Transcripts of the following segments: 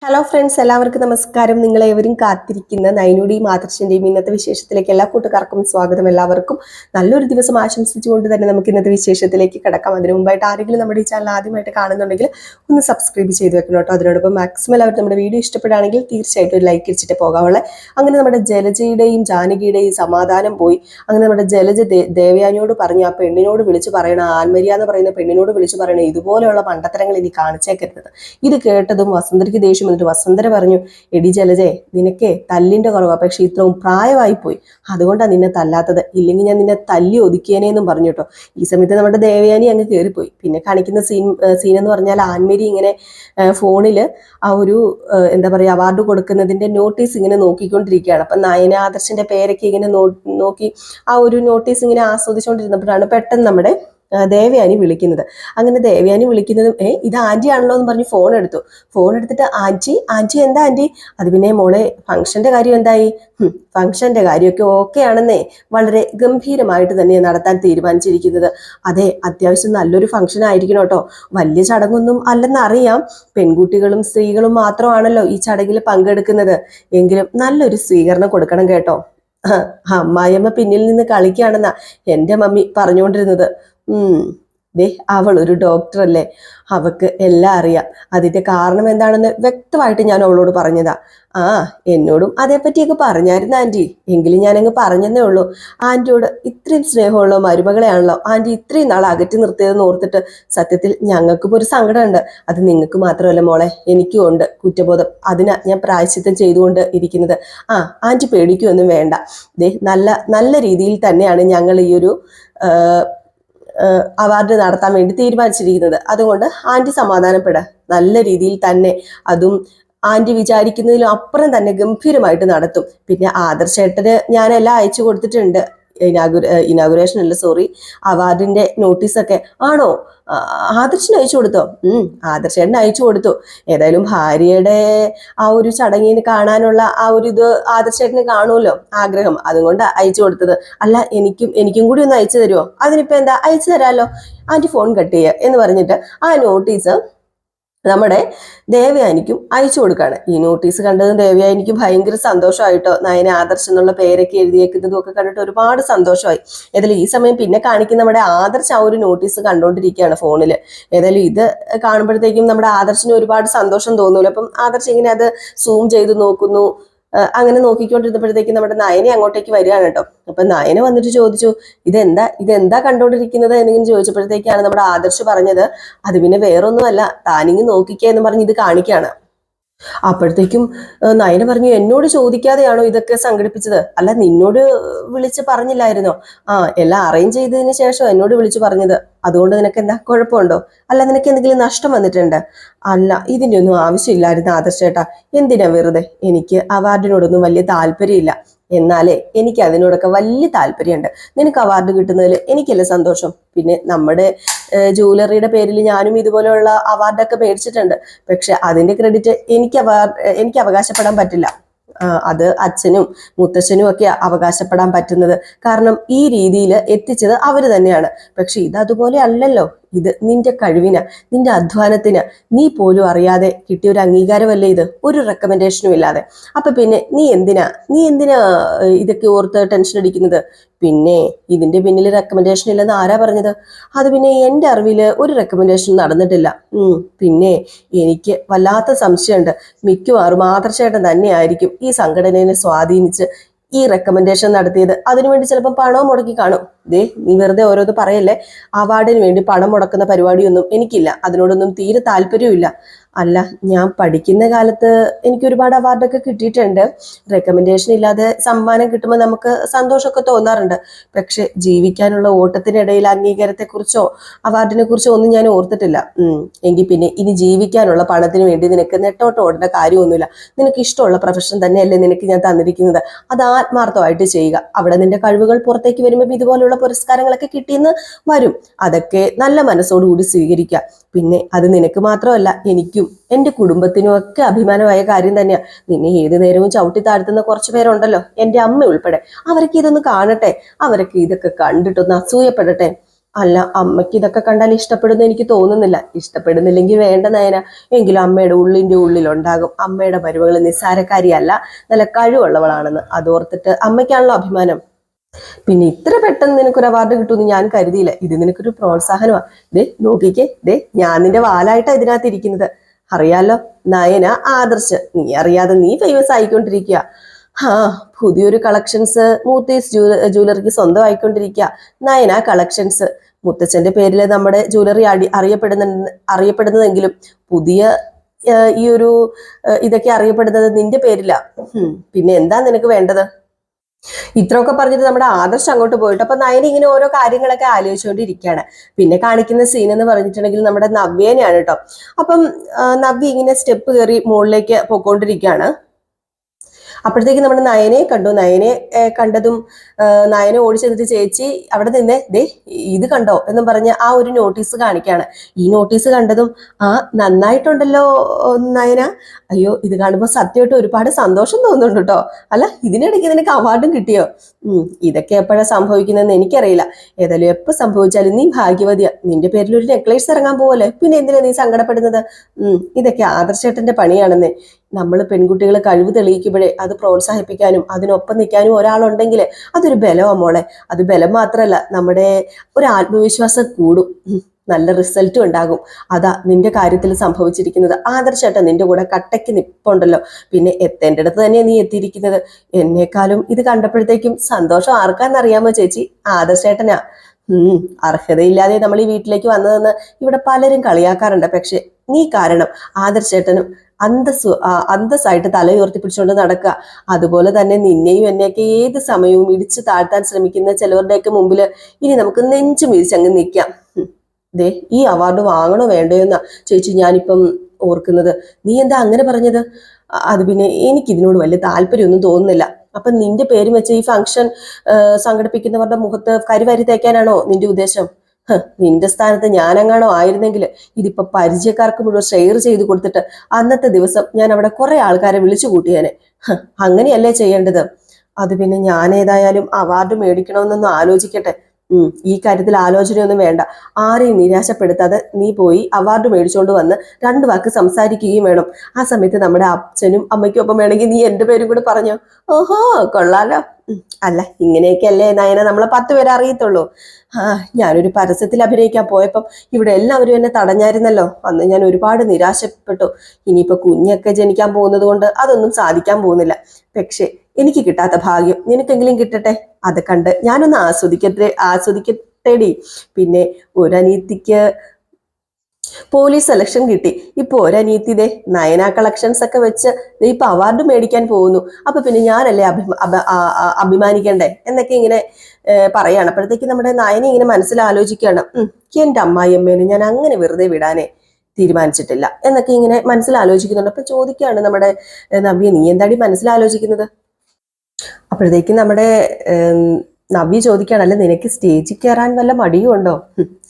Hello friends, എല്ലാവർക്കും നമസ്കാരം. നിങ്ങളേവരും കാത്തിരിക്കുന്ന നൈനുടെയും ആദർശിന്റെയും ഇന്നത്തെ വിശേഷത്തിലേക്ക് എല്ലാ കൂട്ടുകാർക്കും സ്വാഗതം. എല്ലാവർക്കും നല്ലൊരു ദിവസം ആശംസിച്ചുകൊണ്ട് തന്നെ നമുക്ക് ഇന്നത്തെ വിശേഷത്തിലേക്ക് കിടക്കാം. അതിനു മുമ്പായിട്ട് ആരെങ്കിലും നമ്മുടെ ഈ ചാനൽ ആദ്യമായിട്ട് കാണുന്നുണ്ടെങ്കിൽ ഒന്ന് സബ്സ്ക്രൈബ് ചെയ്ത് വെക്കണം കേട്ടോ. അതിനോടൊപ്പം മാക്സിമം എല്ലാവരും നമ്മുടെ വീഡിയോ ഇഷ്ടപ്പെടുകയാണെങ്കിൽ തീർച്ചയായിട്ടും ഒരു ലൈക്ക് ഇടിച്ചിട്ട് പോകാവുള്ള. അങ്ങനെ നമ്മുടെ ജലജയുടെയും ജാനകിയുടെയും സമാധാനം പോയി. അങ്ങനെ നമ്മുടെ ജലജ ദേവയാനിയോട് പറഞ്ഞു, ആ പെണ്ണിനോട് വിളിച്ചു പറയണം, ആൻമരിയ എന്ന് പറയുന്ന പെണ്ണിനോട് വിളിച്ചു പറയണം, ഇതുപോലെയുള്ള മണ്ടത്തരങ്ങൾ ഇനി കാണിച്ചേക്കരുത്. ഇത് കേട്ടതും വസുന്ധരയ്ക്ക് ദേഷ്യം എന്നിട്ട് വസുന്ധര പറഞ്ഞു, എടി ജലജയെ, നിനക്ക് തല്ലിന്റെ കുറവാ, പക്ഷെ ഇത്രയും പ്രായമായി പോയി, അതുകൊണ്ടാണ് നിന്നെ തല്ലാത്തത്, ഇല്ലെങ്കിൽ ഞാൻ നിന്നെ തല്ലി ഒതുക്കിയേനെന്നും പറഞ്ഞു കേട്ടോ. ഈ സമയത്ത് നമ്മുടെ ദേവയാനി അങ്ങ് കയറിപ്പോയി. പിന്നെ കാണിക്കുന്ന സീൻ എന്ന് പറഞ്ഞാൽ ആൻമേരി ഇങ്ങനെ ഫോണിൽ ആ ഒരു എന്താ പറയുക, അവാർഡ് കൊടുക്കുന്നതിന്റെ നോട്ടീസ് ഇങ്ങനെ നോക്കിക്കൊണ്ടിരിക്കുകയാണ്. അപ്പം നയന ആദർശിന്റെ പേരൊക്കെ ഇങ്ങനെ നോക്കി ആ ഒരു നോട്ടീസ് ഇങ്ങനെ ആസ്വദിച്ചുകൊണ്ടിരുന്നപ്പോഴാണ് പെട്ടെന്ന് നമ്മുടെ ദേവയാനി വിളിക്കുന്നത്. അങ്ങനെ ദേവയാനി വിളിക്കുന്നതും ഇത് ആന്റി ആണല്ലോ എന്ന് പറഞ്ഞ് ഫോൺ എടുത്തിട്ട് ആന്റി എന്താ ആന്റി? അത് പിന്നെ മോളെ, ഫംഗ്ഷന്റെ കാര്യം എന്തായി? ഫംഗ്ഷന്റെ കാര്യമൊക്കെ ഓക്കെ ആണെന്നേ, വളരെ ഗംഭീരമായിട്ട് തന്നെ നടത്താൻ തീരുമാനിച്ചിരിക്കുന്നത്. അതെ, അത്യാവശ്യം നല്ലൊരു ഫംഗ്ഷൻ ആയിരിക്കണം കേട്ടോ. വലിയ ചടങ്ങൊന്നും അല്ലെന്ന് അറിയാം, പെൺകുട്ടികളും സ്ത്രീകളും മാത്രമാണല്ലോ ഈ ചടങ്ങിൽ പങ്കെടുക്കുന്നത്, എങ്കിലും നല്ലൊരു സ്വീകരണം കൊടുക്കണം കേട്ടോ. അമ്മായിയമ്മ പിന്നിൽ നിന്ന് കളിക്കുകയാണെന്നാ എൻ്റെ മമ്മി പറഞ്ഞുകൊണ്ടിരുന്നത്. ദേ, അവൾ ഒരു ഡോക്ടർ അല്ലേ, അവക്ക് എല്ലാം അറിയാം. അതിന്റെ കാരണം എന്താണെന്ന് വ്യക്തമായിട്ട് ഞാൻ അവളോട് പറഞ്ഞതാ. എന്നോടും അതേപ്പറ്റിയൊക്കെ പറഞ്ഞായിരുന്നു ആന്റി, എങ്കിലും ഞാനങ്ങ് പറഞ്ഞതേ ഉള്ളൂ. ആന്റിയോട് ഇത്രയും സ്നേഹമുള്ള മരുമകളെയാണല്ലോ ആന്റി ഇത്രയും നാൾ അകറ്റി നിർത്തിയതെന്ന് ഓർത്തിട്ട് സത്യത്തിൽ ഞങ്ങൾക്കും ഒരു സങ്കടമുണ്ട്. അത് നിങ്ങൾക്ക് മാത്രമല്ല മോളെ, എനിക്കും ഉണ്ട് കുറ്റബോധം. അതിനാ ഞാൻ പ്രായശ്ചിത്തം ചെയ്തുകൊണ്ട് ഇരിക്കുന്നത്. ആന്റി പേടിക്കൊന്നും വേണ്ട. ദേ, നല്ല രീതിയിൽ തന്നെയാണ് ഞങ്ങൾ ഈ ഒരു അവാർഡ് നടത്താൻ വേണ്ടി തീരുമാനിച്ചിരിക്കുന്നത്. അതുകൊണ്ട് ആന്റി സമാധാനപ്പെടുക, നല്ല രീതിയിൽ തന്നെ, അതും ആന്റി വിചാരിക്കുന്നതിലും അപ്പുറം തന്നെ ഗംഭീരമായിട്ട് നടത്തും. പിന്നെ ആദർശേട്ടന് ഞാനെല്ലാം അയച്ചു കൊടുത്തിട്ടുണ്ട്. ഇനാഗുറേഷൻ അല്ല, സോറി, അവാർഡിന്റെ നോട്ടീസൊക്കെ. ആണോ? ആദർശന് അയച്ചു കൊടുത്തോ? ആദർശേട്ടന് അയച്ചു കൊടുത്തു. ഏതായാലും ഭാര്യയുടെ ആ ഒരു ചടങ്ങിന് കാണാനുള്ള ആ ഒരു ഇത് ആദർശേട്ടന് കാണുമല്ലോ, ആഗ്രഹം, അതുകൊണ്ട് അയച്ചു കൊടുത്തത്. അല്ല, എനിക്കും കൂടി ഒന്ന് അയച്ചു തരുമോ? അതിനിപ്പോ എന്താ, അയച്ചു തരാമല്ലോ, ആന്റി ഫോൺ കട്ട് ചെയ്യുക എന്ന് പറഞ്ഞിട്ട് ആ നോട്ടീസ് നമ്മുടെ ദേവയാനിക്കും അയച്ചു കൊടുക്കുകയാണ്. ഈ നോട്ടീസ് കണ്ടതും ദേവയാനിക്ക് ഭയങ്കര സന്തോഷമായിട്ടോ. നയന ആദർശ് എന്നുള്ള പേരൊക്കെ എഴുതിയേക്കുന്നതും ഒക്കെ കണ്ടിട്ട് ഒരുപാട് സന്തോഷമായി. ഏതായാലും ഈ സമയം പിന്നെ കാണിക്കുന്ന നമ്മുടെ ആദർശ് ആ ഒരു നോട്ടീസ് കണ്ടുകൊണ്ടിരിക്കുകയാണ് ഫോണിൽ. ഏതായാലും ഇത് കാണുമ്പോഴത്തേക്കും നമ്മുടെ ആദർശിന് ഒരുപാട് സന്തോഷം തോന്നൂല്ലോ. അപ്പം ആദർശ് ഇങ്ങനെ അത് സൂം ചെയ്ത് നോക്കുന്നു. അങ്ങനെ നോക്കിക്കൊണ്ടിരുന്നപ്പോഴത്തേക്കും നമ്മുടെ നയനെ അങ്ങോട്ടേക്ക് വരികയാണ് കേട്ടോ. അപ്പൊ നയന വന്നിട്ട് ചോദിച്ചു, ഇതെന്താ കണ്ടോണ്ടിരിക്കുന്നത് എന്നിങ്ങനെ ചോദിച്ചപ്പോഴത്തേക്കാണ് നമ്മുടെ ആദർശ് പറഞ്ഞത്, അത് പിന്നെ വേറൊന്നുമല്ല, താനിങ്ങ് നോക്കിക്കേ എന്ന് പറഞ്ഞ് ഇത് കാണിക്കുകയാണ്. അപ്പോഴത്തേക്കും നയന പറഞ്ഞു, എന്നോട് ചോദിക്കാതെയാണോ ഇതൊക്കെ സംഘടിപ്പിച്ചത്? അല്ല, നിന്നോട് വിളിച്ച് പറഞ്ഞില്ലായിരുന്നോ? എല്ലാം അറേഞ്ച് ചെയ്തതിന് ശേഷം എന്നോട് വിളിച്ചു പറഞ്ഞത്. അതുകൊണ്ട് നിനക്ക് എന്താ കുഴപ്പമുണ്ടോ? അല്ല, നിനക്ക് എന്തെങ്കിലും നഷ്ടം വന്നിട്ടുണ്ട്? അല്ല, ഇതിന്റെ ഒന്നും ആവശ്യമില്ലായിരുന്നു ആദർശേട്ടാ. എന്തിനാ വെറുതെ? എനിക്ക് അവാർഡിനോടൊന്നും വലിയ താല്പര്യമില്ല. എന്നാലേ എനിക്ക് അതിനോടൊക്കെ വലിയ താല്പര്യമുണ്ട്. നിനക്ക് അവാർഡ് കിട്ടുന്നതിൽ എനിക്കല്ലേ സന്തോഷം. പിന്നെ നമ്മുടെ ജൂവലറിയുടെ പേരിൽ ഞാനും ഇതുപോലെയുള്ള അവാർഡൊക്കെ മേടിച്ചിട്ടുണ്ട്. പക്ഷെ അതിന്റെ ക്രെഡിറ്റ് എനിക്ക് അവകാശപ്പെടാൻ പറ്റില്ല. അത് അച്ഛനും മുത്തച്ഛനും ഒക്കെ അവകാശപ്പെടാൻ പറ്റുന്നത്. കാരണം ഈ രീതിയിൽ എത്തിച്ചത് അവര് തന്നെയാണ്. പക്ഷെ ഇത് അതുപോലെ അല്ലല്ലോ. ഇത് നിന്റെ കഴിവിന്, നിന്റെ അധ്വാനത്തിന്, നീ പോലും അറിയാതെ കിട്ടിയ ഒരു അംഗീകാരമല്ലേ ഇത്, ഒരു റെക്കമെൻഡേഷനും ഇല്ലാതെ. അപ്പൊ പിന്നെ നീ എന്തിനാ ഇതൊക്കെ ഓർത്ത് ടെൻഷൻ അടിക്കുന്നത്? പിന്നെ ഇതിന്റെ പിന്നിൽ റെക്കമെൻഡേഷൻ ഇല്ലെന്ന് ആരാ പറഞ്ഞത്? അത് പിന്നെ എൻ്റെ അറിവിൽ ഒരു റെക്കമെൻഡേഷൻ നടന്നിട്ടില്ല. പിന്നെ എനിക്ക് വല്ലാത്ത സംശയമുണ്ട്, മിക്കവാറും ആദർശേട്ടൻ തന്നെയായിരിക്കും ഈ സംഘടനയെ സ്വാധീനിച്ച് ഈ റെക്കമെൻഡേഷൻ നടത്തിയത്. അതിനുവേണ്ടി ചിലപ്പോൾ പണവും മുടക്കി കാണും. നീ വെറുതെ ഓരോന്ന് പറയല്ലേ. അവാർഡിന് വേണ്ടി പണം മുടക്കുന്ന പരിപാടിയൊന്നും എനിക്കില്ല, അതിനോടൊന്നും തീരെ താല്പര്യമില്ല. അല്ല, ഞാൻ പഠിക്കുന്ന കാലത്ത് എനിക്ക് ഒരുപാട് അവാർഡൊക്കെ കിട്ടിയിട്ടുണ്ട്. റെക്കമെൻഡേഷൻ ഇല്ലാതെ സമ്മാനം കിട്ടുമ്പോൾ നമുക്ക് സന്തോഷമൊക്കെ തോന്നാറുണ്ട്. പക്ഷെ ജീവിക്കാനുള്ള ഓട്ടത്തിനിടയിൽ അംഗീകാരത്തെക്കുറിച്ചോ അവാർഡിനെ കുറിച്ചോ ഒന്നും ഞാൻ ഓർത്തിട്ടില്ല. എങ്കിൽ പിന്നെ ഇനി ജീവിക്കാനുള്ള പണത്തിന് വേണ്ടി നിനക്ക് നെട്ടോട്ട് ഓടേണ്ട കാര്യമൊന്നുമില്ല. നിനക്ക് ഇഷ്ടമുള്ള പ്രൊഫഷൻ തന്നെയല്ലേ നിനക്ക് ഞാൻ തന്നിരിക്കുന്നത്, അത് ആത്മാർത്ഥമായിട്ട് ചെയ്യുക. അവിടെ നിന്റെ കഴിവുകൾ പുറത്തേക്ക് വരുമ്പോൾ ഇതുപോലുള്ള പുരസ്കാരങ്ങളൊക്കെ കിട്ടിയെന്ന് വരും. അതൊക്കെ നല്ല മനസ്സോടുകൂടി സ്വീകരിക്കുക. പിന്നെ അത് നിനക്ക് മാത്രമല്ല, എനിക്കും എൻ്റെ കുടുംബത്തിനും ഒക്കെ അഭിമാനമായ കാര്യം തന്നെയാ. നിന്നെ ഏതു നേരവും ചവിട്ടി താഴ്ത്തുന്ന കുറച്ചു പേരുണ്ടല്ലോ, എൻ്റെ അമ്മ ഉൾപ്പെടെ. അവരൊക്കെ ഇതൊന്ന് കാണട്ടെ, അവരൊക്കെ ഇതൊക്കെ കണ്ടിട്ടൊന്ന് അസൂയപ്പെടട്ടെ. അല്ല, അമ്മയ്ക്ക് ഇതൊക്കെ കണ്ടാൽ ഇഷ്ടപ്പെടുന്ന എനിക്ക് തോന്നുന്നില്ല. ഇഷ്ടപ്പെടുന്നില്ലെങ്കിൽ വേണ്ട നയന, എങ്കിലും അമ്മയുടെ ഉള്ളിന്റെ ഉള്ളിലുണ്ടാകും അമ്മയുടെ മരുമകൾ നിസ്സാരക്കാരിയല്ല, നല്ല കഴിവുള്ളവളാണെന്ന്. അതോർത്തിട്ട് അമ്മയ്ക്കാണല്ലോ അഭിമാനം. പിന്നെ ഇത്ര പെട്ടെന്ന് നിനക്കൊരു അവാർഡ് കിട്ടുമെന്ന് ഞാൻ കരുതിയില്ല. ഇത് നിനക്കൊരു പ്രോത്സാഹനമാണ്. ദേ നോക്കിക്കേ, ദേ ഞാൻ നിന്റെ വാലായിട്ടാ ഇതിനകത്ത് ഇരിക്കുന്നത്. അറിയാലോ, നയന ആദർശ്. നീ അറിയാതെ നീ ഫേമസ് ആയിക്കൊണ്ടിരിക്കുക. ആ, പുതിയൊരു കളക്ഷൻസ് മൂത്തേസ് ജ്വല്ലറിക്ക് സ്വന്തമായിക്കൊണ്ടിരിക്കുക. നയന കളക്ഷൻസ്. മുത്തച്ഛന്റെ പേരിൽ നമ്മുടെ ജ്വല്ലറി അറിയപ്പെടുന്നതെങ്കിലും പുതിയ ഈ ഒരു ഇതൊക്കെ അറിയപ്പെടുന്നത് നിന്റെ പേരില. പിന്നെ എന്താ നിനക്ക് വേണ്ടത്? ഇത്രയൊക്കെ പറഞ്ഞിട്ട് നമ്മുടെ ആദർശ് അങ്ങോട്ട് പോയിട്ട് അപ്പൊ നയന ഇങ്ങനെ ഓരോ കാര്യങ്ങളൊക്കെ ആലോചിച്ചുകൊണ്ടിരിക്കുകയാണ്. പിന്നെ കാണിക്കുന്ന സീൻ എന്ന് പറഞ്ഞിട്ടുണ്ടെങ്കിൽ നമ്മുടെ നവ്യേനെയാണ് കേട്ടോ. അപ്പം നവ്യ ഇങ്ങനെ സ്റ്റെപ്പ് കയറി മുകളിലേക്ക് പോയിക്കൊണ്ടിരിക്കുകയാണ്. അപ്പോഴത്തേക്ക് നമ്മുടെ നയനെ കണ്ടു. നയനെ കണ്ടതും നയനെ ഓടി ചെന്നിട്ട് ചേച്ചി അവിടെ നിന്നേ, ദേ ഇത് കണ്ടോ എന്നും പറഞ്ഞ് ആ ഒരു നോട്ടീസ് കാണിക്കാണ്. ഈ നോട്ടീസ് കണ്ടതും നന്നായിട്ടുണ്ടല്ലോ നയന. അയ്യോ, ഇത് കാണുമ്പോൾ സത്യമായിട്ട് ഒരുപാട് സന്തോഷം തോന്നുന്നുണ്ട് കേട്ടോ. അല്ല, ഇതിനിടയ്ക്ക് നിനക്ക് അവാർഡും കിട്ടിയോ? ഇതൊക്കെ എപ്പോഴാണ് സംഭവിക്കുന്നതെന്ന് എനിക്കറിയില്ല. ഏതായാലും എപ്പോൾ സംഭവിച്ചാലും നീ ഭാഗ്യവതിയാ. നിന്റെ പേരിൽ ഒരു നെക്ലേസ് ഇറങ്ങാൻ പോവല്ലേ, പിന്നെ എന്തിനാ നീ സങ്കടപ്പെടുന്നത്? ഇതൊക്കെ ആദർശേട്ടന്റെ പണിയാണെന്നേ. നമ്മൾ പെൺകുട്ടികൾ കഴിവ് തെളിയിക്കുമ്പോഴേ അത് പ്രോത്സാഹിപ്പിക്കാനും അതിനൊപ്പം നിൽക്കാനും ഒരാളുണ്ടെങ്കിൽ അതൊരു ബലമാണ് മോളെ. അത് ബലം മാത്രമല്ല, നമ്മുടെ ഒരു ആത്മവിശ്വാസം കൂടും, നല്ല റിസൾട്ടും ഉണ്ടാകും. അതാ നിന്റെ കാര്യത്തിൽ സംഭവിച്ചിരിക്കുന്നത്. ആദർശേട്ടൻ നിന്റെ കൂടെ കട്ടയ്ക്ക് നിപ്പുണ്ടല്ലോ. പിന്നെ എത്തേണ്ടടുത്ത് തന്നെ നീ എത്തിയിരിക്കുന്നത്. എന്നെക്കാളും ഇത് കണ്ടപ്പോഴത്തേക്കും സന്തോഷം ആർക്കാന്നറിയാമോ ചേച്ചി? ആദർശേട്ടനാ. അർഹതയില്ലാതെ നമ്മൾ ഈ വീട്ടിലേക്ക് വന്നതെന്ന് ഇവിടെ പലരും കളിയാക്കാറുണ്ട്. പക്ഷെ നീ കാരണം ആദർശേട്ടനും അന്തസ്സായിട്ട് തലയുയർത്തി പിടിച്ചുകൊണ്ട് നടക്കുക. അതുപോലെ തന്നെ നിന്നെയും എന്നെയൊക്കെ ഏത് സമയവും ഇടിച്ചു താഴ്ത്താൻ ശ്രമിക്കുന്ന ചിലവരുടെയൊക്കെ മുമ്പിൽ ഇനി നമുക്ക് നെഞ്ചും വിരിച്ചങ്ങ് നിൽക്കാം. ദേ, ഈ അവാർഡ് വാങ്ങണോ വേണ്ടയോ എന്നാ ചേച്ചി ഞാനിപ്പം ഓർക്കുന്നത്. നീ എന്താ അങ്ങനെ പറഞ്ഞത്? അത് പിന്നെ എനിക്കിതിനോട് വലിയ താല്പര്യമൊന്നും തോന്നുന്നില്ല. അപ്പൊ നിന്റെ പേരും വെച്ച് ഈ ഫംഗ്ഷൻ സംഘടിപ്പിക്കുന്നവരുടെ മുഖത്ത് കരിവാരി തേക്കാനാണോ നിന്റെ ഉദ്ദേശം? നിന്റെ സ്ഥാനത്ത് ഞാനെങ്ങാണോ ആയിരുന്നെങ്കിൽ ഇതിപ്പോ പരിചയക്കാർക്ക് മുഴുവൻ ഷെയർ ചെയ്ത് കൊടുത്തിട്ട് അന്നത്തെ ദിവസം ഞാൻ അവിടെ കുറെ ആൾക്കാരെ വിളിച്ചു കൂട്ടിയേനെ. അങ്ങനെയല്ലേ ചെയ്യേണ്ടത്? അത് പിന്നെ ഞാൻ ഏതായാലും അവാർഡ് മേടിക്കണമെന്നൊന്ന് ആലോചിക്കട്ടെ. ഈ കാര്യത്തിൽ ആലോചനയൊന്നും വേണ്ട. ആരെയും നിരാശപ്പെടുത്താതെ നീ പോയി അവാർഡ് മേടിച്ചോണ്ട് വന്ന് 2 വാക്ക് സംസാരിക്കുകയും വേണം. ആ സമയത്ത് നമ്മുടെ അച്ഛനും അമ്മയ്ക്കും ഒപ്പം വേണമെങ്കിൽ നീ എന്റെ പേരും കൂടെ പറഞ്ഞോ. ഓഹോ, കൊള്ളാലോ. അല്ല, ഇങ്ങനെയൊക്കെയല്ലേ നയന നമ്മളെ 10 പേരെ അറിയത്തുള്ളൂ. ഞാനൊരു പരസ്യത്തിൽ അഭിനയിക്കാൻ പോയപ്പം ഇവിടെ എല്ലാവരും എന്നെ തടഞ്ഞായിരുന്നല്ലോ. അന്ന് ഞാൻ ഒരുപാട് നിരാശപ്പെട്ടു. ഇനിയിപ്പോ കുഞ്ഞൊക്കെ ജനിക്കാൻ പോകുന്നത് കൊണ്ട് അതൊന്നും സാധിക്കാൻ പോകുന്നില്ല. പക്ഷെ എനിക്ക് കിട്ടാത്ത ഭാഗ്യം നിനക്കെങ്കിലും കിട്ടട്ടെ. അത് കണ്ട് ഞാനൊന്ന് ആസ്വദിക്കട്ടേടി. പിന്നെ ഒരനീതിക്ക് പോലീസ് സെലക്ഷൻ കിട്ടി. ഇപ്പൊ ഒരനീതിയുടെ നയന കളക്ഷൻസ് ഒക്കെ വെച്ച് ഇപ്പൊ അവാർഡ് മേടിക്കാൻ പോകുന്നു. അപ്പൊ പിന്നെ ഞാനല്ലേ അഭിമാനിക്കണ്ടേ എന്നൊക്കെ ഇങ്ങനെ പറയാണ്. അപ്പോഴത്തേക്ക് നമ്മുടെ നയന ഇങ്ങനെ മനസ്സിലാലോചിക്കുകയാണ്. എന്റെ അമ്മായിയമ്മേനെ ഞാൻ അങ്ങനെ വെറുതെ വിടാനേ തീരുമാനിച്ചിട്ടില്ല എന്നൊക്കെ ഇങ്ങനെ മനസ്സിലാലോചിക്കുന്നുണ്ട്. അപ്പൊ ചോദിക്കുകയാണ് നമ്മുടെ നവ്യ, നീ എന്താടി മനസ്സിലാലോചിക്കുന്നത്? അപ്പോഴത്തേക്കും നമ്മുടെ നവ്യ ചോദിക്കുകയാണല്ലോ, നിനക്ക് സ്റ്റേജിൽ കയറാൻ വല്ല മടിയും ഉണ്ടോ?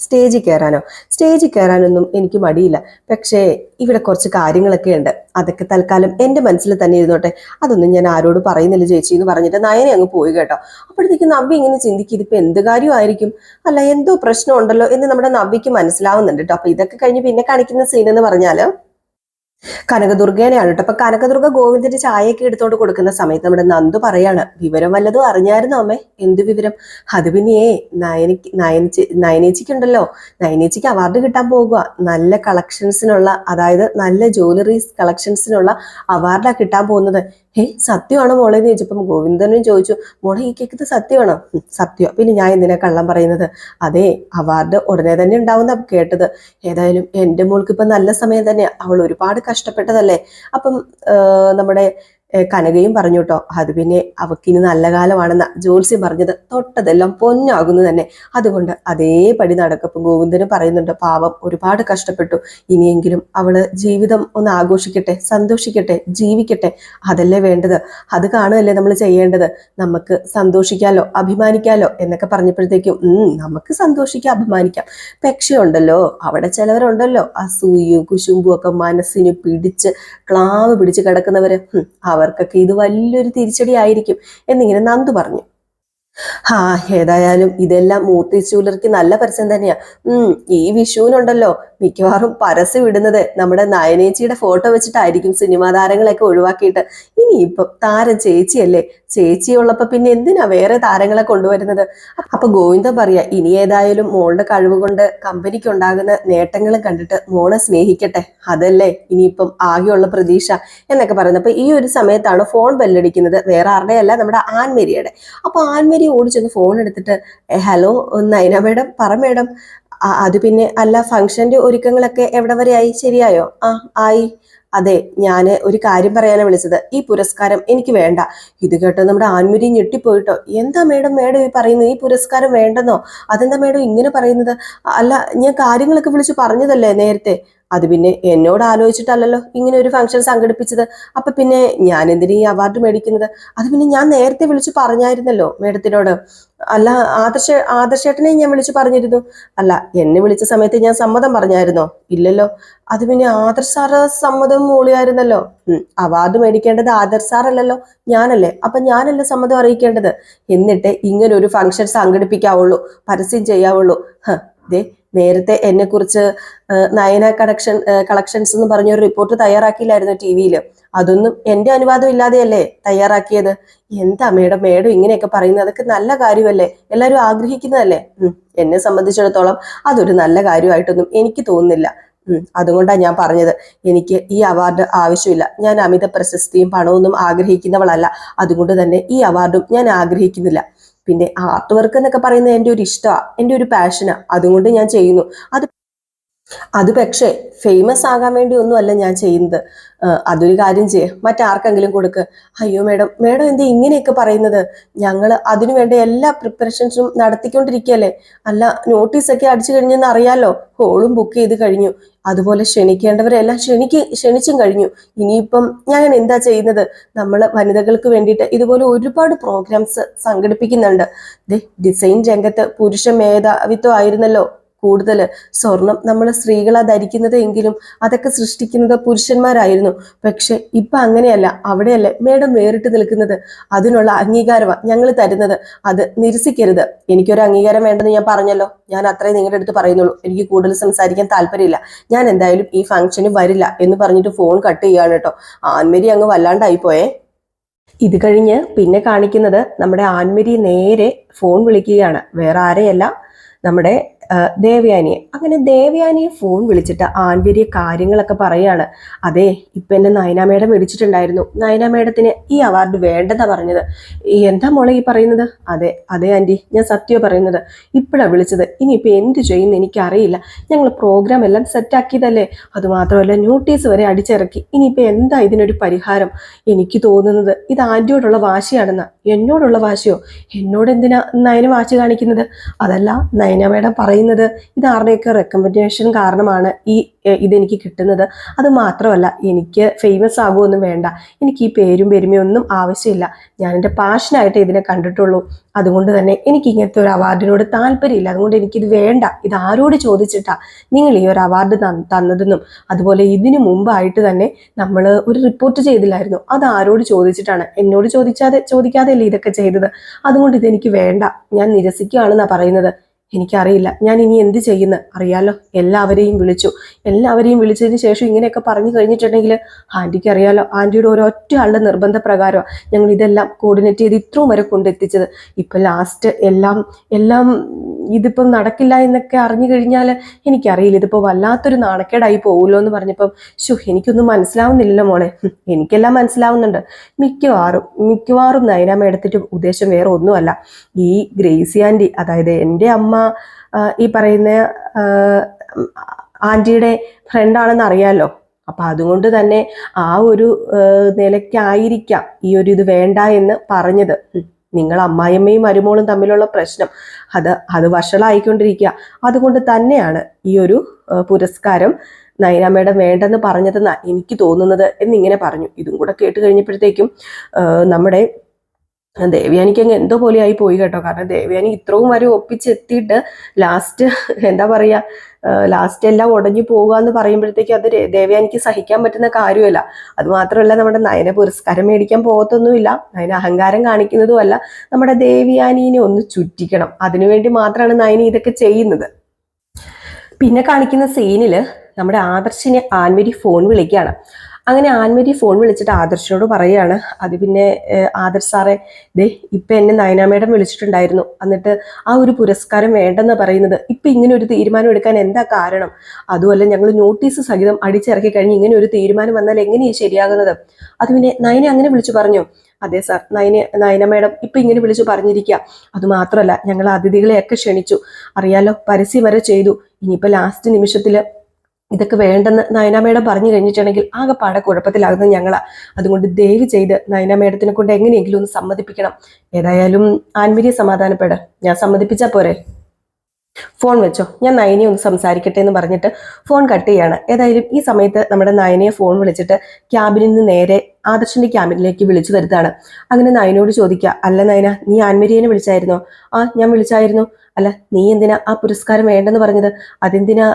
സ്റ്റേജിൽ കയറാനോ? സ്റ്റേജിൽ കയറാനൊന്നും എനിക്ക് മടിയില്ല. പക്ഷേ ഇവിടെ കുറച്ച് കാര്യങ്ങളൊക്കെ ഉണ്ട്. അതൊക്കെ തൽക്കാലം എൻ്റെ മനസ്സിൽ തന്നെ ഇരുന്നോട്ടെ. അതൊന്നും ഞാൻ ആരോട് പറയുന്നില്ല ചേച്ചി എന്ന് പറഞ്ഞിട്ട് നയനെ അങ്ങ് പോയി കേട്ടോ. അപ്പോഴത്തേക്കും നവ്യ ഇങ്ങനെ ചിന്തിക്കും, ഇതിപ്പോൾ എന്ത് കാര്യമായിരിക്കും, അല്ല എന്തോ പ്രശ്നം ഉണ്ടല്ലോ എന്ന് നമ്മുടെ നവ്യക്ക് മനസ്സിലാവുന്നുണ്ട് കേട്ടോ. അപ്പൊ ഇതൊക്കെ കഴിഞ്ഞ് പിന്നെ കാണിക്കുന്ന സീൻ എന്ന് പറഞ്ഞാല് കനകദുർഗേനെയാണ് കേട്ടോ. അപ്പൊ കനകദുർഗ ഗോവിന്ദന്റെ ചായയൊക്കെ എടുത്തോണ്ട് കൊടുക്കുന്ന സമയത്ത് നമ്മുടെ നന്ദു പറയാണ്, വിവരം വല്ലതും അറിഞ്ഞായിരുന്നോ അമ്മേ? എന്ത് വിവരം? അത് പിന്നെ നയനേച്ചിക്കുണ്ടല്ലോ, നയനേച്ചിക്ക് അവാർഡ് കിട്ടാൻ പോകുക. നല്ല കളക്ഷൻസിനുള്ള, അതായത് നല്ല ജ്വല്ലറീസ് കളക്ഷൻസിനുള്ള അവാർഡാ കിട്ടാൻ പോകുന്നത്. സത്യമാണോ മോളെ എന്ന് ചോദിച്ചപ്പം ഗോവിന്ദനും ചോദിച്ചു, മോളെ ഈ കേൾക്കുന്നത് സത്യമാണോ? സത്യം. പിന്നെ ഞാൻ എന്തിനാ കള്ളം പറയുന്നത്? അതെ, അവാർഡ് ഉടനെ തന്നെ ഉണ്ടാവുന്ന കേട്ടത്. ഏതായാലും എൻ്റെ മോൾക്ക് ഇപ്പൊ നല്ല സമയം തന്നെയാ. അവൾ ഒരുപാട് കഷ്ടപ്പെട്ടതല്ലേ. അപ്പം നമ്മുടെ കനകയും പറഞ്ഞു കേട്ടോ, അത് പിന്നെ അവക്കിനി നല്ല കാലമാണെന്ന ജ്യോത്സ്യം പറഞ്ഞത്. തൊട്ടതെല്ലാം പൊന്നാകുന്നു തന്നെ. അതുകൊണ്ട് അതേപടി നടക്കപ്പം ഗോവിന്ദനും പറയുന്നുണ്ട്, പാവം ഒരുപാട് കഷ്ടപ്പെട്ടു. ഇനിയെങ്കിലും അവള് ജീവിതം ഒന്ന് ആഘോഷിക്കട്ടെ, സന്തോഷിക്കട്ടെ, ജീവിക്കട്ടെ. അതല്ലേ വേണ്ടത്. അത് കാണുകയല്ലേ നമ്മൾ ചെയ്യേണ്ടത്. നമുക്ക് സന്തോഷിക്കാലോ, അഭിമാനിക്കാലോ എന്നൊക്കെ പറഞ്ഞപ്പോഴത്തേക്കും നമുക്ക് സന്തോഷിക്കാം, അഭിമാനിക്കാം. പക്ഷേ ഉണ്ടല്ലോ, അവിടെ ചിലവരുണ്ടല്ലോ അസൂയയും കുശുമ്പും ഒക്കെ മനസ്സിന് പിടിച്ച് ക്ലാവ് പിടിച്ച് കിടക്കുന്നവര്, അവർക്കൊക്കെ ഇത് വലിയൊരു തിരിച്ചടി ആയിരിക്കും എന്നിങ്ങനെ നന്ദു പറഞ്ഞു. ആ ഏതായാലും ഇതെല്ലാം മൂർത്തി ജ്വല്ലറിക്ക് നല്ല പരസ്യം തന്നെയാ. ഈ വിഷുവിനുണ്ടല്ലോ മിക്കവാറും പരസ്യം ഇടുന്നത് നമ്മുടെ നയനേച്ചിയുടെ ഫോട്ടോ വെച്ചിട്ടായിരിക്കും, സിനിമാ താരങ്ങളെയൊക്കെ ഒഴിവാക്കിയിട്ട്. ഇനിയിപ്പം താരം ചേച്ചിയല്ലേ, ചേച്ചി ഉള്ളപ്പോ പിന്നെ എന്തിനാ വേറെ താരങ്ങളെ കൊണ്ടുവരുന്നത്? അപ്പൊ ഗോവിന്ദൻ പറയാ, ഇനി ഏതായാലും മോളുടെ കഴിവ് കൊണ്ട് കമ്പനിക്ക് ഉണ്ടാകുന്ന നേട്ടങ്ങളും കണ്ടിട്ട് മോളെ സ്നേഹിക്കട്ടെ, അതല്ലേ ഇനിയിപ്പം ആകെയുള്ള പ്രതീക്ഷ എന്നൊക്കെ പറയുന്നത്. അപ്പൊ ഈ ഒരു സമയത്താണ് ഫോൺ ബെല്ലടിക്കുന്നത്. വേറെ ആരുടെയല്ല, നമ്മുടെ ആൻമേരിയുടെ. അപ്പൊ ആൻമേരി ഓടിച്ചെന്ന് ഫോൺ എടുത്തിട്ട്, ഹലോ നൈന മേഡം, പറ മേഡം. അത് പിന്നെ അല്ല, ഫംഗ്ഷന്റെ ഒരുക്കങ്ങളൊക്കെ എവിടെ വരെ ആയി, ശരിയായോ? ആയി. അതെ, ഞാന് ഒരു കാര്യം പറയാനാ വിളിച്ചത്. ഈ പുരസ്കാരം എനിക്ക് വേണ്ട. ഇത് കേട്ടോ നമ്മുടെ ആൻമരി ഞെട്ടിപ്പോയിട്ടോ. എന്താ മേഡം മേഡം ഈ പറയുന്നത്? ഈ പുരസ്കാരം വേണ്ടെന്നോ? അതെന്താ മേഡം ഇങ്ങനെ പറയുന്നത്? അല്ല, ഞാൻ കാര്യങ്ങളൊക്കെ വിളിച്ചു പറഞ്ഞതല്ലേ നേരത്തെ. അത് പിന്നെ എന്നോട് ആലോചിച്ചിട്ടല്ലല്ലോ ഇങ്ങനെ ഒരു ഫംഗ്ഷൻ സംഘടിപ്പിച്ചത്. അപ്പൊ പിന്നെ ഞാൻ എന്തിനാ ഈ അവാർഡ് മേടിക്കുന്നത്? അത് പിന്നെ ഞാൻ നേരത്തെ വിളിച്ചു പറഞ്ഞായിരുന്നല്ലോ മേഡത്തിനോട്. അല്ല, ആദർശേട്ടനെ ഞാൻ വിളിച്ചു പറഞ്ഞിരുന്നു. അല്ല, എന്നെ വിളിച്ച സമയത്ത് ഞാൻ സമ്മതം പറഞ്ഞായിരുന്നോ? ഇല്ലല്ലോ. അത് പിന്നെ ആദർശ് സാറ് സമ്മതം മൂളിയായിരുന്നല്ലോ. അവാർഡ് മേടിക്കേണ്ടത് ആദർശ് സാറല്ലല്ലോ, ഞാനല്ലേ. അപ്പൊ ഞാനല്ലേ സമ്മതം അറിയിക്കേണ്ടത്. എന്നിട്ട് ഇങ്ങനെ ഒരു ഫംഗ്ഷൻ സംഘടിപ്പിക്കാവുള്ളൂ, പരസ്യം ചെയ്യാവുള്ളൂ. ദേ, നേരത്തെ എന്നെ കുറിച്ച് നയന കളക്ഷൻസ് എന്ന് പറഞ്ഞൊരു റിപ്പോർട്ട് തയ്യാറാക്കിയില്ലായിരുന്നു TV-യിൽ. അതൊന്നും എന്റെ അനുവാദം ഇല്ലാതെയല്ലേ തയ്യാറാക്കിയത്. എന്താ മേഡം മേഡം ഇങ്ങനെയൊക്കെ പറയുന്നത്? അതൊക്കെ നല്ല കാര്യമല്ലേ, എല്ലാവരും ആഗ്രഹിക്കുന്നതല്ലേ. എന്നെ സംബന്ധിച്ചിടത്തോളം അതൊരു നല്ല കാര്യമായിട്ടൊന്നും എനിക്ക് തോന്നുന്നില്ല. അതുകൊണ്ടാണ് ഞാൻ പറഞ്ഞത്, എനിക്ക് ഈ അവാർഡ് ആവശ്യമില്ല. ഞാൻ അമിത പ്രശസ്തിയും പണമൊന്നും ആഗ്രഹിക്കുന്നവളല്ല. അതുകൊണ്ട് തന്നെ ഈ അവാർഡും ഞാൻ ആഗ്രഹിക്കുന്നില്ല. പിന്നെ ആർട്ട് വർക്ക് എന്നൊക്കെ പറയുന്നത് എൻ്റെ ഒരു ഇഷ്ടമാണ്, എൻ്റെ ഒരു പാഷനാ. അതുകൊണ്ട് ഞാൻ ചെയ്യുന്നു. അത് പക്ഷേ ഫേമസ് ആകാൻ വേണ്ടി ഒന്നും അല്ല ഞാൻ ചെയ്യുന്നത്. അതൊരു കാര്യം ചെയ്യേ, മറ്റാർക്കെങ്കിലും കൊടുക്ക്. അയ്യോ മേഡം, മേഡം എന്താ ഇങ്ങനെയൊക്കെ പറയുന്നത്? ഞങ്ങൾ അതിനു വേണ്ട എല്ലാ പ്രിപ്പറേഷൻസും നടത്തിക്കൊണ്ടിരിക്കുകയല്ലേ. അല്ല, നോട്ടീസൊക്കെ അടിച്ചു കഴിഞ്ഞെന്ന് അറിയാലോ, ഹോളും ബുക്ക് ചെയ്ത് കഴിഞ്ഞു. അതുപോലെ ക്ഷണിക്കേണ്ടവരെല്ലാം ക്ഷണിച്ചും കഴിഞ്ഞു. ഇനിയിപ്പം ഞാൻ എന്താ ചെയ്യുന്നത്? നമ്മൾ വനിതകൾക്ക് വേണ്ടിയിട്ട് ഇതുപോലെ ഒരുപാട് പ്രോഗ്രാംസ് സംഘടിപ്പിക്കുന്നുണ്ട്. ഡിസൈൻ രംഗത്ത് പുരുഷ മേധാവിത്വം ആയിരുന്നല്ലോ കൂടുതൽ. സ്വർണം നമ്മൾ സ്ത്രീകളാ ധരിക്കുന്നത് എങ്കിലും അതൊക്കെ സൃഷ്ടിക്കുന്നത് പുരുഷന്മാരായിരുന്നു. പക്ഷെ ഇപ്പൊ അങ്ങനെയല്ല, അവിടെയല്ലേ മേഡം വേറിട്ട് നിൽക്കുന്നത്. അതിനുള്ള അംഗീകാരമാണ് ഞങ്ങൾ തരുന്നത്, അത് നിരസിക്കരുത്. എനിക്കൊരു അംഗീകാരം വേണ്ടെന്ന് ഞാൻ പറഞ്ഞല്ലോ. ഞാൻ അത്രേ നിങ്ങളുടെ അടുത്ത് പറയുന്നുള്ളൂ. എനിക്ക് കൂടുതൽ സംസാരിക്കാൻ താല്പര്യമില്ല. ഞാൻ എന്തായാലും ഈ ഫംഗ്ഷന് വരില്ല എന്ന് പറഞ്ഞിട്ട് ഫോൺ കട്ട് ചെയ്യാണ് കേട്ടോ. ആൻമേരി അങ്ങ് വല്ലാണ്ടായി പോയേ. ഇത് കഴിഞ്ഞ് പിന്നെ കാണിക്കുന്നത് നമ്മുടെ ആൻമേരി നേരെ ഫോൺ വിളിക്കുകയാണ്. വേറെ ആരെയല്ല, നമ്മുടെ ദേവയാനിയെ. അങ്ങനെ ദേവയാനിയെ ഫോൺ വിളിച്ചിട്ട് ആൻവരിയെ കാര്യങ്ങളൊക്കെ പറയാണ്. അതെ, ഇപ്പൊ എന്നെ നയന മേഡം വിളിച്ചിട്ടുണ്ടായിരുന്നു. നയന മേഡത്തിന് ഈ അവാർഡ് വേണ്ടെന്നാ പറഞ്ഞത്. എന്താ മോളെ ഈ പറയുന്നത്? അതെ അതെ ആന്റി, ഞാൻ സത്യം പറയുന്നത്. ഇപ്പോഴാ വിളിച്ചത്. ഇനിയിപ്പോ എന്ത് ചെയ്യുന്നു എനിക്കറിയില്ല. ഞങ്ങൾ പ്രോഗ്രാം എല്ലാം സെറ്റാക്കിയതല്ലേ. അതുമാത്രമല്ല, നോട്ടീസ് വരെ അടിച്ചിറക്കി. ഇനിയിപ്പോ എന്താ ഇതിനൊരു പരിഹാരം? എനിക്ക് തോന്നുന്നത് ഇത് ആന്റിയോടുള്ള വാശിയാണെന്ന്. എന്നോടുള്ള വാശിയോ? എന്നോട് എന്തിനാ നയന വാശി കാണിക്കുന്നത്? അതല്ല, നയന മേഡം പറയുന്നത് ഇത് ആരുടെയൊക്കെ റെക്കമെൻഡേഷൻ കാരണമാണ് ഇതെനിക്ക് കിട്ടുന്നത്. അത് മാത്രമല്ല, എനിക്ക് ഫേമസ് ആകുമൊന്നും വേണ്ട. എനിക്ക് ഈ പേരും പെരുമയൊന്നും ആവശ്യമില്ല. ഞാൻ എൻ്റെ പാഷനായിട്ട് ഇതിനെ കണ്ടിട്ടുള്ളൂ. അതുകൊണ്ട് തന്നെ എനിക്ക് ഇങ്ങനത്തെ ഒരു അവാർഡിനോട് താല്പര്യമില്ല. അതുകൊണ്ട് എനിക്കിത് വേണ്ട. ഇത് ആരോട് ചോദിച്ചിട്ടാ നിങ്ങൾ ഈ ഒരു അവാർഡ് തന്നതെന്നും അതുപോലെ ഇതിനു മുമ്പായിട്ട് തന്നെ നമ്മൾ ഒരു റിപ്പോർട്ട് ചെയ്തില്ലായിരുന്നു, അത് ആരോട് ചോദിച്ചിട്ടാണ്? എന്നോട് ചോദിക്കാതെ അല്ലേ ഇതൊക്കെ ചെയ്തത്. അതുകൊണ്ട് ഇതെനിക്ക് വേണ്ട, ഞാൻ നിരസിക്കുകയാണെന്നാ പറയുന്നത്. എനിക്കറിയില്ല ഞാൻ ഇനി എന്ത് ചെയ്യുന്ന. അറിയാലോ, എല്ലാവരെയും വിളിച്ചതിന് ശേഷം ഇങ്ങനെയൊക്കെ പറഞ്ഞു കഴിഞ്ഞിട്ടുണ്ടെങ്കിൽ ആന്റിക്ക് അറിയാലോ, ആന്റിയുടെ ഒരൊറ്റ ആളുടെ നിർബന്ധപ്രകാരം ഞങ്ങൾ ഇതെല്ലാം കോർഡിനേറ്റ് ചെയ്ത് ഇത്രയും വരെ കൊണ്ടെത്തിച്ചത്. ഇപ്പൊ ലാസ്റ്റ് എല്ലാം ഇതിപ്പം നടക്കില്ല എന്നൊക്കെ അറിഞ്ഞു കഴിഞ്ഞാൽ എനിക്കറിയില്ല, ഇതിപ്പോ വല്ലാത്തൊരു നാണക്കേടായി പോകുമല്ലോ എന്ന് പറഞ്ഞപ്പം എനിക്കൊന്നും മനസ്സിലാവുന്നില്ലല്ലോ മോളെ. എനിക്കെല്ലാം മനസ്സിലാവുന്നുണ്ട്. മിക്കവാറും നയന മേഡത്തിന്റെ ഉദ്ദേശം വേറെ ഒന്നുമല്ല. ഈ ഗ്രേസി ആന്റി, അതായത് എൻ്റെ അമ്മ ഈ പറയുന്ന ആന്റിയുടെ ഫ്രണ്ടാണെന്ന് അറിയാലോ. അപ്പൊ അതുകൊണ്ട് തന്നെ ആ ഒരു നിലയ്ക്കായിരിക്കാം ഈ ഒരു ഇത് വേണ്ട എന്ന് പറഞ്ഞത്. നിങ്ങൾ അമ്മായിയമ്മയും മരുമോളും തമ്മിലുള്ള പ്രശ്നം അത് വഷളായിക്കൊണ്ടിരിക്കുക. അതുകൊണ്ട് തന്നെയാണ് ഈ ഒരു പുരസ്കാരം നയന മേഡം വേണ്ടെന്ന് പറഞ്ഞതെന്നാ എനിക്ക് തോന്നുന്നത് എന്നിങ്ങനെ പറഞ്ഞു. ഇതും കൂടെ കേട്ട് കഴിഞ്ഞപ്പോഴത്തേക്കും നമ്മുടെ ദേവയാനിക്ക് അങ്ങ് എന്തോ പോലെ ആയി പോയി കേട്ടോ. കാരണം ദേവയാനി ഇത്രയും വരെ ഒപ്പിച്ചെത്തിയിട്ട് ലാസ്റ്റ് എന്താ പറയാ, ലാസ്റ്റ് എല്ലാം ഉടഞ്ഞു പോകുക എന്ന് പറയുമ്പോഴത്തേക്കും അത് ദേവയാനിക്ക് സഹിക്കാൻ പറ്റുന്ന കാര്യമല്ല. അത് മാത്രമല്ല, നമ്മുടെ നയന പുരസ്കാരം മേടിക്കാൻ പോകത്തൊന്നുമില്ല, നയന അഹങ്കാരം കാണിക്കുന്നതുമല്ല. നമ്മുടെ ദേവയാനീനെ ഒന്ന് ചുറ്റിക്കണം, അതിനുവേണ്ടി മാത്രമാണ് നയന ഇതൊക്കെ ചെയ്യുന്നത്. പിന്നെ കാണിക്കുന്ന സീനില് നമ്മുടെ ആദർശിനെ ആൻമരി ഫോൺ വിളിക്കുകയാണ്. അങ്ങനെ ആൻമരി ഫോൺ വിളിച്ചിട്ട് ആദർശിനോട് പറയുകയാണ്, അത് പിന്നെ ആദർശ് സാറേ, ദേ ഇപ്പം എന്നെ നയന മേഡം വിളിച്ചിട്ടുണ്ടായിരുന്നു, എന്നിട്ട് ആ ഒരു പുരസ്കാരം വേണ്ടെന്ന് പറയുന്നത്. ഇപ്പം ഇങ്ങനെ ഒരു തീരുമാനം എടുക്കാൻ എന്താ കാരണം? അതുമല്ല, ഞങ്ങൾ നോട്ടീസ് സഹിതം അടിച്ചിറക്കി കഴിഞ്ഞ് ഇങ്ങനെ ഒരു തീരുമാനം വന്നാൽ എങ്ങനെയാണ് ശരിയാകുന്നത്? അത് പിന്നെ നയന അങ്ങനെ വിളിച്ചു പറഞ്ഞു. അതെ സാർ, നയന മേഡം ഇപ്പം ഇങ്ങനെ വിളിച്ചു പറഞ്ഞിരിക്കുക. അതുമാത്രമല്ല, ഞങ്ങൾ അതിഥികളെയൊക്കെ ക്ഷണിച്ചു, അറിയാലോ, പരസ്യം വരെ ചെയ്തു. ഇനിയിപ്പോൾ ലാസ്റ്റ് നിമിഷത്തിൽ ഇതൊക്കെ വേണ്ടെന്ന് നയന മേഡം പറഞ്ഞു കഴിഞ്ഞിട്ടുണ്ടെങ്കിൽ ആകെ പാടെ കുഴപ്പത്തിലാകുന്നത് ഞങ്ങളാ. അതുകൊണ്ട് ദയവ് ചെയ്ത് നയന മേഡത്തിനെ കൊണ്ട് എങ്ങനെയെങ്കിലും ഒന്ന് സമ്മതിപ്പിക്കണം. ഏതായാലും ആൻമരിയെ സമാധാനപ്പെട, ഞാൻ സമ്മതിപ്പിച്ചാൽ പോരെ? ഫോൺ വെച്ചോ, ഞാൻ നയനെ ഒന്ന് സംസാരിക്കട്ടെ എന്ന് പറഞ്ഞിട്ട് ഫോൺ കട്ട് ചെയ്യാണ്. ഏതായാലും ഈ സമയത്ത് നമ്മുടെ നയനയെ ഫോൺ വിളിച്ചിട്ട് ക്യാബിനിൽ നിന്ന് നേരെ ആദർശിന്റെ ക്യാബിനിലേക്ക് വിളിച്ചു വരുത്താണ്. അങ്ങനെ നയനോട് ചോദിക്കുക, അല്ല നയന, നീ ആൻമരിയെ വിളിച്ചായിരുന്നോ? ആ, ഞാൻ വിളിച്ചായിരുന്നു. അല്ല, നീ എന്തിനാ ആ പുരസ്കാരം വേണ്ടെന്ന് പറഞ്ഞത്? അതെന്തിനാ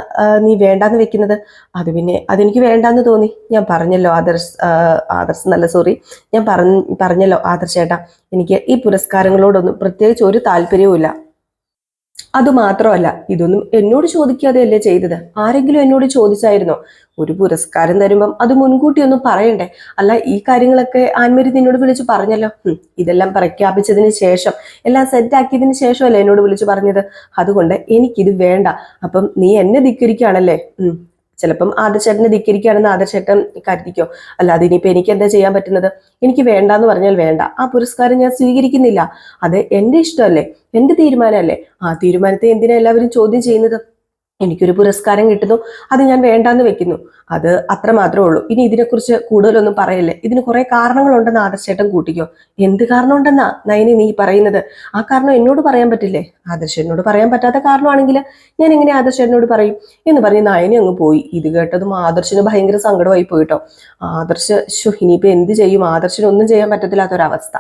നീ വേണ്ടാന്ന് വെക്കുന്നത്? അത് പിന്നെ അതെനിക്ക് വേണ്ടാന്ന് തോന്നി. ഞാൻ പറഞ്ഞല്ലോ ആദർശ് നല്ല സോറി, ഞാൻ പറഞ്ഞല്ലോ ആദർശ് ചേട്ടാ, എനിക്ക് ഈ പുരസ്കാരങ്ങളോടൊന്നും പ്രത്യേകിച്ച് ഒരു താല്പര്യവും ഇല്ല. അതുമാത്രമല്ല, ഇതൊന്നും എന്നോട് ചോദിക്കാതെയല്ലേ ചെയ്തത്. ആരെങ്കിലും എന്നോട് ചോദിച്ചായിരുന്നോ? ഒരു പുരസ്കാരം തരുമ്പം അത് മുൻകൂട്ടി ഒന്നും പറയണ്ടേ? അല്ല, ഈ കാര്യങ്ങളൊക്കെ ആൻമരി നിന്നോട് വിളിച്ചു പറഞ്ഞല്ലോ. ഇതെല്ലാം പ്രഖ്യാപിച്ചതിന് ശേഷം, എല്ലാം സെറ്റാക്കിയതിന് ശേഷമല്ലേ എന്നോട് വിളിച്ചു പറഞ്ഞത്. അതുകൊണ്ട് എനിക്കിത് വേണ്ട. അപ്പം നീ എന്നെ ധിക്കരിക്കുകയാണല്ലേ? ചിലപ്പം ആദർശേട്ടനെ ധിക്കരിക്കുകയാണെന്ന് ആദർശേട്ടൻ കരുതിക്കോ. അല്ല, അതിനിപ്പോൾ എനിക്ക് എന്താ ചെയ്യാൻ പറ്റുന്നത്? എനിക്ക് വേണ്ടാന്ന് പറഞ്ഞാൽ വേണ്ട, ആ പുരസ്കാരം ഞാൻ സ്വീകരിക്കുന്നില്ല. അത് എൻ്റെ ഇഷ്ടമല്ലേ, എൻ്റെ തീരുമാനമല്ലേ. ആ തീരുമാനത്തെ എന്തിനാ എല്ലാവരും ചോദ്യം ചെയ്യുന്നത്? എനിക്കൊരു പുരസ്കാരം കിട്ടുന്നു, അത് ഞാൻ വേണ്ടാന്ന് വെക്കുന്നു, അത് അത്ര മാത്രമേ ഉള്ളൂ. ഇനി ഇതിനെക്കുറിച്ച് കൂടുതലൊന്നും പറയല്ലേ. ഇതിന് കുറെ കാരണങ്ങളുണ്ടെന്ന് ആദർശേട്ടൻ കൂട്ടിക്കോ. എന്ത് കാരണം ഉണ്ടെന്നാ നയനി നീ പറയുന്നത്? ആ കാരണം എന്നോട് പറയാൻ പറ്റില്ലേ? ആദർശേട്ടനോട് പറയാൻ പറ്റാത്ത കാരണമാണെങ്കിൽ ഞാൻ എങ്ങനെ ആദർശേട്ടനോട് പറയും എന്ന് പറഞ്ഞ് നയനി അങ്ങ് പോയി. ഇത് കേട്ടതും ആദർശിന് ഭയങ്കര സങ്കടമായി പോയിട്ടോ. ആദർശ് ഇനിയിപ്പോ എന്ത് ചെയ്യും? ആദർശിന് ഒന്നും ചെയ്യാൻ പറ്റത്തില്ലാത്തൊരവസ്ഥ.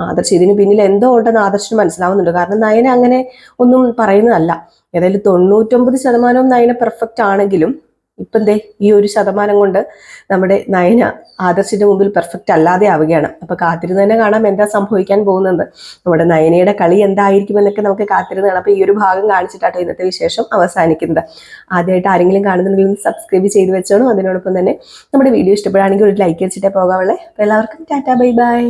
ആദർശ് ഇതിന് പിന്നിൽ എന്തോ ഉണ്ടെന്ന് ആദർശിന് മനസ്സിലാവുന്നുണ്ട്. കാരണം നയന അങ്ങനെ ഒന്നും പറയുന്നതല്ല. ഏതായാലും 99% നയന പെർഫെക്റ്റ് ആണെങ്കിലും ഇപ്പം ദേ ഈ ഒരു ശതമാനം കൊണ്ട് നമ്മുടെ നയന ആദർശിന്റെ മുമ്പിൽ പെർഫെക്റ്റ് അല്ലാതെ ആവുകയാണ്. അപ്പൊ കാത്തിരുന്ന് തന്നെ കാണാം എന്താ സംഭവിക്കാൻ പോകുന്നത്. നമ്മുടെ നയനയുടെ കളി എന്തായിരിക്കുമെന്നൊക്കെ നമുക്ക് കാത്തിരുന്ന് കാണാം. അപ്പൊ ഈ ഒരു ഭാഗം കാണിച്ചിട്ടാട്ടോ ഇന്നത്തെ വിശേഷം അവസാനിക്കുന്നത്. ആദ്യമായിട്ട് ആരെങ്കിലും കാണുന്നുണ്ടെങ്കിൽ ഒന്ന് സബ്സ്ക്രൈബ് ചെയ്ത് വെച്ചോളൂ. അതിനോടൊപ്പം തന്നെ നമ്മുടെ വീഡിയോ ഇഷ്ടപ്പെടുകയാണെങ്കിൽ ഒരു ലൈക്ക് വെച്ചിട്ടേ പോകാവുള്ളേ. അപ്പൊ എല്ലാവർക്കും ടാറ്റാ, ബൈ ബൈ.